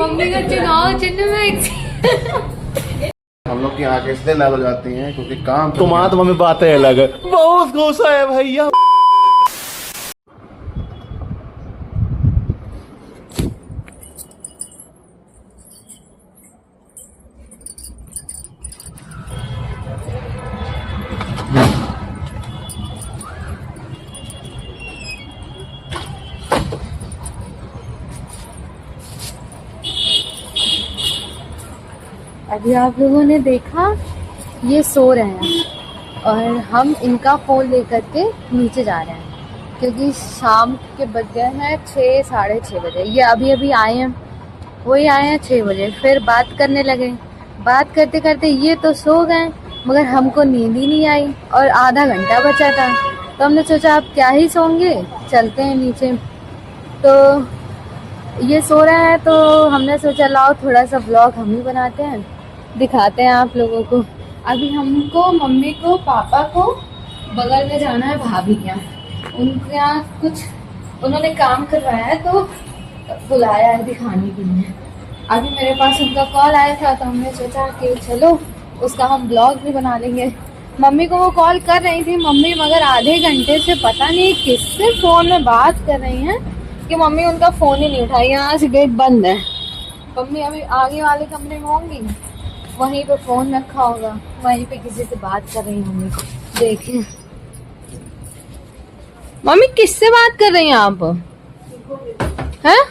Mummy का चुनाव चिन्ह में हम लोग की आंखें इसलिए लाल हो जाती हैं क्योंकि काम तुम्हारा तो मम्मी बातें अलग है। बहुत गुस्सा है भैया। अभी आप लोगों ने देखा ये सो रहे हैं और हम इनका फोन लेकर के नीचे जा रहे हैं क्योंकि शाम के बज गए हैं 6 साढ़े 6 बजे। ये अभी अभी आए हैं, वही आए हैं 6 बजे। फिर बात करने लगे, बात करते करते ये तो सो गए मगर हमको नींद ही नहीं आई और आधा घंटा बचा था तो हमने सोचा आप क्या ही सोएंगे, चलते हैं नीचे। तो ये सो रहे हैं तो हमने सोचा लाओ थोड़ा सा ब्लॉग हम ही बनाते हैं, दिखाते हैं आप लोगों को। अभी हमको मम्मी को पापा को बगल में जाना है भाभी के यहाँ, उनके यहाँ कुछ उन्होंने काम करवाया है तो बुलाया है दिखाने के लिए। अभी मेरे पास उनका कॉल आया था तो हमने सोचा कि चलो उसका हम ब्लॉग भी बना लेंगे। मम्मी को वो कॉल कर रही थी मम्मी, मगर आधे घंटे से पता नहीं किससे फोन में बात कर रही हैं कि मम्मी उनका फोन ही नहीं उठाई। यहाँ से गेट बंद है, मम्मी अभी आगे वाले कमरे में होंगी, वहीं पे फोन रखा होगा, वहीं पे किसी से बात कर रही मम्मी। देखिए मम्मी किससे बात कर रही हैं आप? हैं?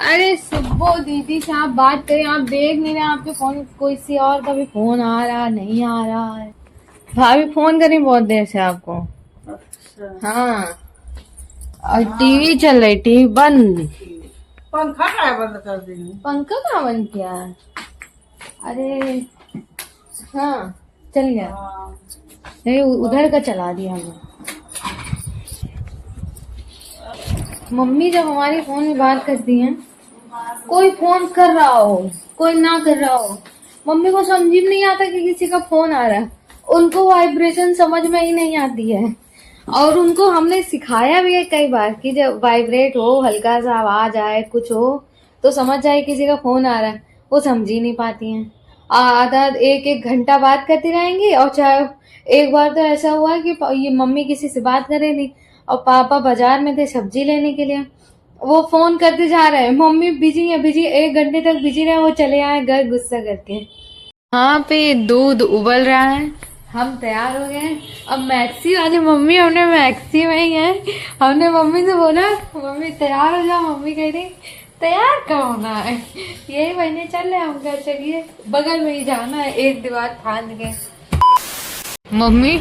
अरे सुबो दीदी से आप बात करें, आप देख नहीं रहे आपके फोन, कोई सी और का भी फोन आ रहा नहीं आ रहा है। भाभी फोन करी बहुत देर से आपको। अच्छा। हाँ और टीवी चल रही, टीवी बंद। पंखा क्या बंद कर दी? पंखा कहाँ बंद किया है? अरे हाँ चल गया, नहीं उधर का चला दिया हमने। मम्मी जब हमारी फोन में बात करती हैं, कोई फोन कर रहा हो कोई ना कर रहा हो, मम्मी को समझ ही नहीं आता कि किसी का फोन आ रहा है। उनको वाइब्रेशन समझ में ही नहीं आती है और उनको हमने सिखाया भी है कई बार कि जब वाइब्रेट हो, हल्का सा आवाज आए, कुछ हो तो समझ जाए किसी का फोन आ रहा है। वो समझ ही नहीं पाती हैं, आधा एक घंटा बात करती रहेंगी। और चाहे एक बार तो ऐसा हुआ कि ये मम्मी किसी से बात कर रही थी और पापा बाजार में थे सब्जी लेने के लिए, वो फोन करते जा रहे हैं, मम्मी बिजी है बिजी, 1 घंटे तक बिजी रहे, वो चले आए घर गुस्सा करके। यहाँ पे दूध उबल रहा है, हम तैयार हो गए हैं। अब मैक्सी वाली मम्मी, हमने मैक्सी में ही है, हमने मम्मी से बोला मम्मी तैयार हो जाओ, मम्मी कह रही तैयार कब होना है, यही महीने चल रहे हम घर, चलिए बगल में ही जाना है, एक दीवार फांद के। मम्मी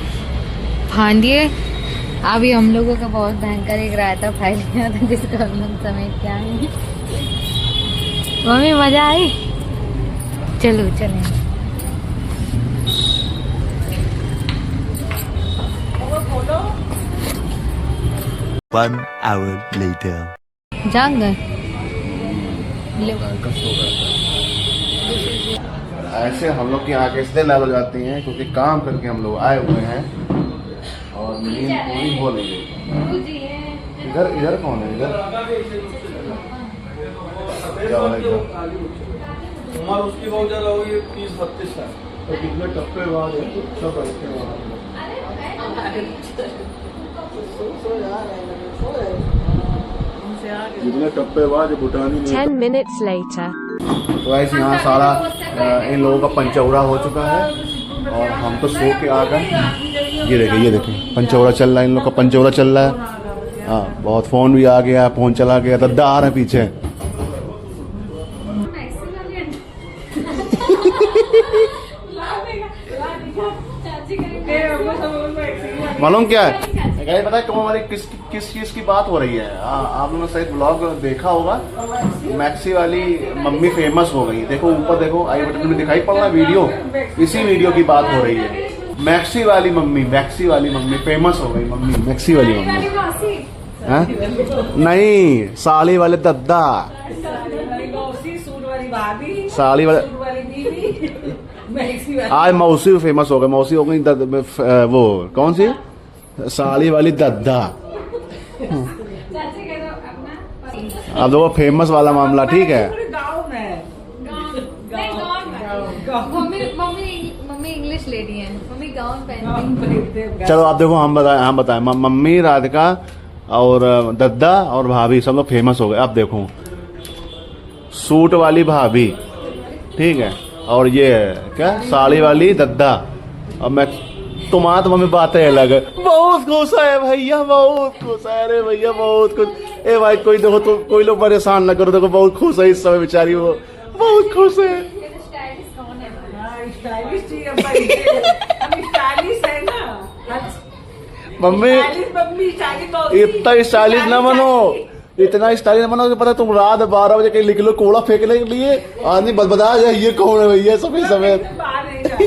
फांदिए। अभी हम लोगों का बहुत भयंकर एक रायता फैल गया था जिसको हम लोग समेट के आएंगे। मम्मी मजा आई? चलो चलें। 1 hour later. जाग गए? ऐसे हम लोग की आंखें इसलिए लाल हो जाती हैं क्योंकि काम करके हम लोग आए हुए हैं और नींद पूरी हो नहीं गई। इधर इधर कौन है? इधर क्या हो रहा है? उम्र उसकी बहुत ज्यादा हुई, 30-32 साल। तो कितने टप्पे बाद है सब रखते हैं। जितने टप्पे बाद भूटानी 10 minutes later. तो ऐसे यहाँ सारा इन लोगों का पंचौरा हो चुका है और हम तो सो के आ गए। ये देखें पंचौरा चल रहा है, इन लोग का पंचौरा चल रहा है। हाँ बहुत फोन भी आ गया, फोन चला गया, दद्दा आ रहे हैं पीछे। मालूम क्या है पता है क्यों हमारी किस चीज की बात हो रही है? आप लोगों ने शायद ब्लॉग देखा होगा, मैक्सी वाली मम्मी फेमस हो गई। देखो ऊपर देखो, आई बटन में दिखाई पड़ रहा है वीडियो, इसी वीडियो की बात हो रही है। मैक्सी वाली मम्मी फेमस हो गई। मम्मी मैक्सी वाली मम्मी नहीं, साली वाले दद्दा, साली वाले। आज मौसी फेमस हो गई, मौसी हो गई वो कौन सी साली वाली दद्दा। अब देखो फेमस वाला मामला, ठीक है। Mummy mummy mummy English lady है, मम्मी गाउन पहनती है। चलो आप देखो, हम बताएं मम्मी, राधिका और दद्दा और भाभी सब लोग फेमस हो गए। अब देखो सूट वाली भाभी, ठीक है, और ये क्या साड़ी वाली दद्दा, अब मैं तुम्हारा तो मम्मी बात है अलग है। बहुत खुश है भैया, बहुत खुश है, अरे भैया बहुत खुश। ए भाई कोई देखो तो कोई लोग परेशान ना करो, देखो बहुत खुश है इस समय बेचारी, वो बहुत खुश है। स्टाइलिश कौन है? स्टाइलिश चाहिए भाई, हम स्टाइलिश है ना। मम्मी मम्मी स्टाइलिश तो इतना स्टाइलिश ना बनो, इतना स्टाइलिश ना बनो कि पता तुम रात 12 बजे कहीं लिख लो कूड़ा फेंकने के लिए, आदमी बता जाए ये कौन है भैया सफेद सफेद। बाहर नहीं जाते।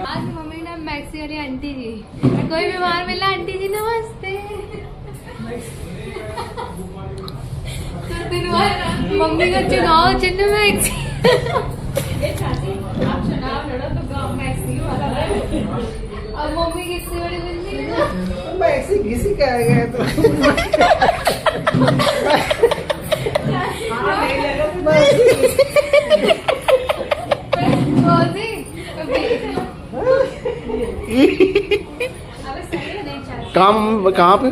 आज मम्मी ना मैक्सी वाली आंटी जी, कोई बीमार मिला आंटी जी नमस्ते। तो दिन भर मम्मी का चुनाव चिन्ह मैक्सी। आप चुनाव लड़ो तो गाँव मैक्सी वाला है। अब मम्मी किससे बड़ी बनती है? मैं ऐसे घिसी कर गया तो हाँ, नहीं लगा तो बस। रोजी, अब सही है नहीं चाहती। काम कहाँ पे?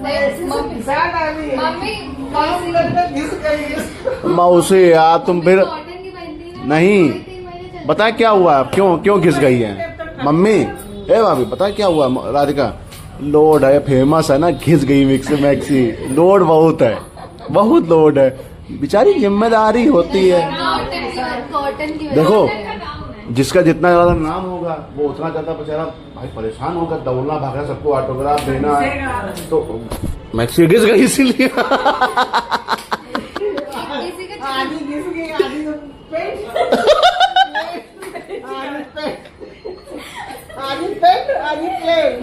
मम्मी किसान आदमी है। मम्मी काम लगता घिस गई। मौसी यार तुम फिर कॉटन की पहनती है ना, नहीं। 3 महीने चलती बता क्या हुआ, क्यों क्यों घिस गई है मम्मी? ए भाभी पता क्या हुआ राधिका, लोड है, फेमस है ना, घिस गई मिक्स मैक्सी, लोड बहुत है, बहुत लोड है, बेचारी जिम्मेदारी होती है। कॉटन की देखो वजह से। जिसका जितना ज्यादा नाम होगा वो उतना ज्यादा बेचारा भाई परेशान होगा, दौड़ना भागना, सबको ऑटोग्राफ देना है, तो मैक्सी घिस गई इसीलिए। किसी का आधी घिस गई, आधी तो पेट, आधी पेट, आधी प्लेट।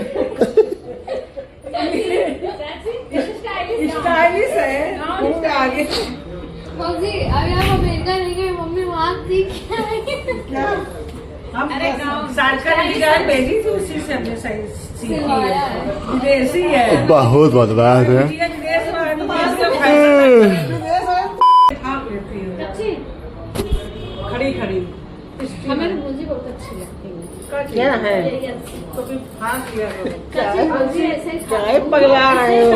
स्टाइलिश है बहुत आगे। मम्मी अभी आप अमेरिका नहीं गए, मम्मी वहाँ थी क्या? हम सालकर डिजाइन भेजी थी, उसी से हमने सही सीखी है। विदेशी है, बहुत बदलाव है। विदेश में विदेश में विदेश में हाँ लेती हूँ। अच्छी खड़ी खड़ी हमें तो मुझे बहुत अच्छी लगती है। क्या है यही अच्छी। तो फिर हाँ किया करो। कच्ची मुझे ऐसे ही क्या है पगला रहे हो?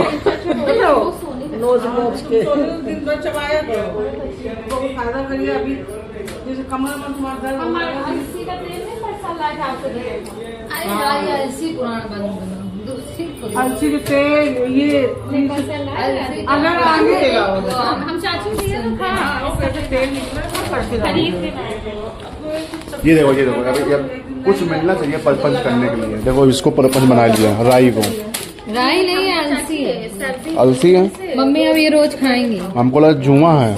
वो सोने का नोज बोच के दिन भर चबाया करो, तो फायदा करिए। अभी जैसे कमर में तुम्हारा दर्द हो हमारे रहा है, अलसी का तेल नहीं पड़ता ला के आपको दिया था। अरे यार ये अलसी पुराना बंद करो, दूसरी खोलो। अलसी के तेल ये अलसी का अगर आगे देगा हम चाचू दिए तो खा उसका तेल निकला तो करके खरीद डालो। के ये देखो अभी अब कुछ मिलना चाहिए परपंच करने के लिए। देखो इसको परपंच बना लिया, राई को। राई नहीं है, अलसी है। अलसी है, मम्मी अब ये रोज खाएंगी। हमको लगा जुआ है।